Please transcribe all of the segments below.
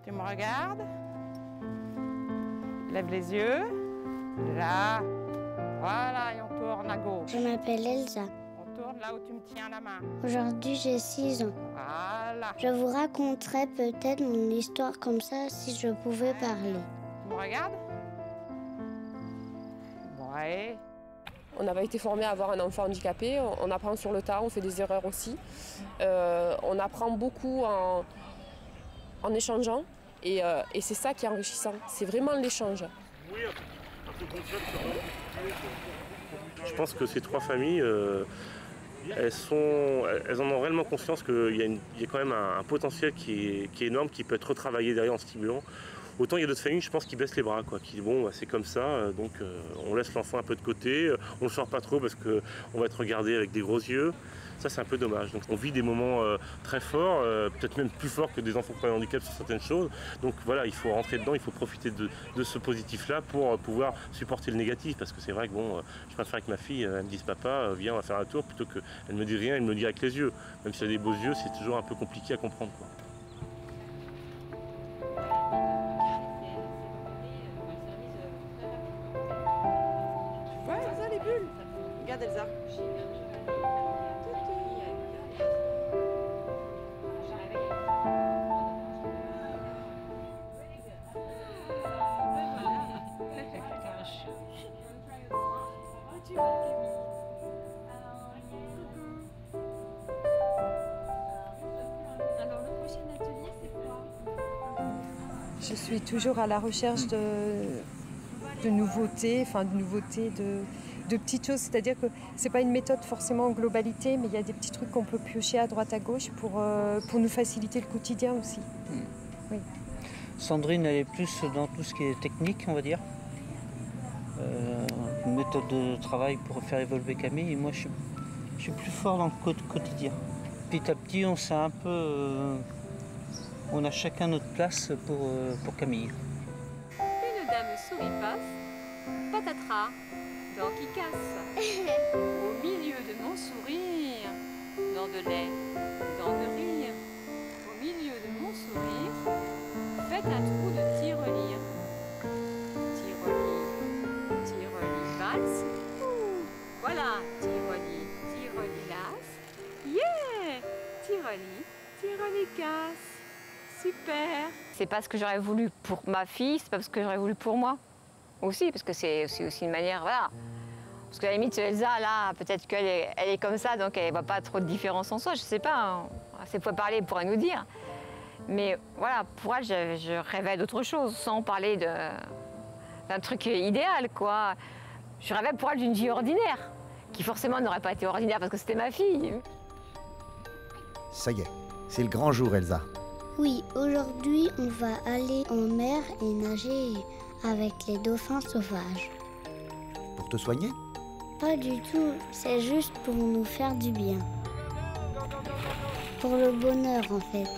Tu me regardes. Lève les yeux. Là. Voilà, et on tourne à gauche. Je m'appelle Elsa. On tourne là où tu me tiens la main. Aujourd'hui, j'ai 6 ans. Voilà. Je vous raconterai peut-être mon histoire comme ça si je pouvais parler. Tu me regardes. Ouais. On n'a pas été formé à avoir un enfant handicapé, on apprend sur le tas, on fait des erreurs aussi. On apprend beaucoup en échangeant et c'est ça qui est enrichissant, c'est vraiment l'échange. Je pense que ces 3 familles, elles en ont réellement conscience qu'il y a quand même un potentiel qui est énorme, qui peut être retravaillé derrière en stimulant. Autant il y a d'autres familles, je pense, qui baissent les bras, quoi, qui disent bon, bah, c'est comme ça, donc on laisse l'enfant un peu de côté, on ne le sort pas trop parce qu'on va être regardé avec des gros yeux. Ça, c'est un peu dommage. Donc, on vit des moments très forts, peut-être même plus forts que des enfants qui ont un handicap sur certaines choses. Donc voilà, il faut rentrer dedans, il faut profiter de ce positif-là pour pouvoir supporter le négatif. Parce que c'est vrai que bon, je préfère avec ma fille, elle me dise papa, viens, on va faire un tour, plutôt qu'elle me dit rien, elle me le dit avec les yeux. Même si elle a des beaux yeux, c'est toujours un peu compliqué à comprendre, quoi. Ouais, c'est ça les bulles. Regarde Elsa. Alors, le prochain atelier, c'est quoi? Je suis toujours à la recherche de nouveautés, de petites choses. C'est-à-dire que ce n'est pas une méthode forcément en globalité, mais il y a des petits trucs qu'on peut piocher à droite à gauche pour nous faciliter le quotidien aussi. Oui. Sandrine, elle est plus dans tout ce qui est technique, on va dire. Une méthode de travail pour faire évoluer Camille. Et moi, je suis plus fort dans le quotidien. Petit à petit, on s'est un peu... on a chacun notre place pour Camille. Une dame souris passe, patatras, dents qui cassent. Au milieu de mon sourire, dents de lait, dents de rire. Au milieu de mon sourire, faites un trou de tirelire. Tirelire valse. Voilà, tirelire lasse. Yeah! Tirelire casse. Super! C'est pas ce que j'aurais voulu pour ma fille, c'est pas ce que j'aurais voulu pour moi aussi, parce que c'est aussi une manière, voilà. Parce qu'à la limite, Elsa, là, peut-être qu'elle est comme ça, donc elle voit pas trop de différence en soi, je sais pas. Hein. C'est pour parler, elle pourrait nous dire. Mais voilà, pour elle, je rêvais d'autre chose, sans parler d'un truc idéal, quoi. Je rêvais pour elle d'une vie ordinaire, qui forcément n'aurait pas été ordinaire parce que c'était ma fille. Ça y est, c'est le grand jour, Elsa. Oui, aujourd'hui, on va aller en mer et nager avec les dauphins sauvages. Pour te soigner? Pas du tout, c'est juste pour nous faire du bien. Pour le bonheur, en fait.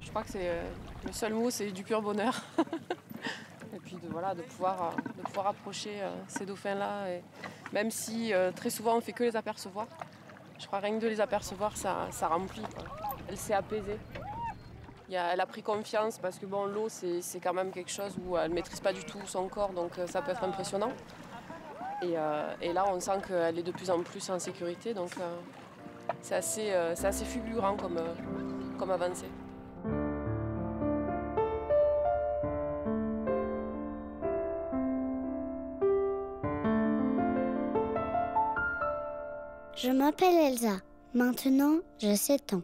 Je crois que c'est le seul mot, c'est du pur bonheur. Et puis de pouvoir approcher ces dauphins-là, et même si très souvent on fait que les apercevoir. Je crois rien que de les apercevoir, ça remplit, quoi. Elle s'est apaisée. Elle a pris confiance parce que bon, l'eau c'est quand même quelque chose où elle ne maîtrise pas du tout son corps, donc ça peut être impressionnant. Et là on sent qu'elle est de plus en plus en sécurité, donc c'est assez fulgurant comme avancée. Je m'appelle Elsa. Maintenant, j'ai 7 ans.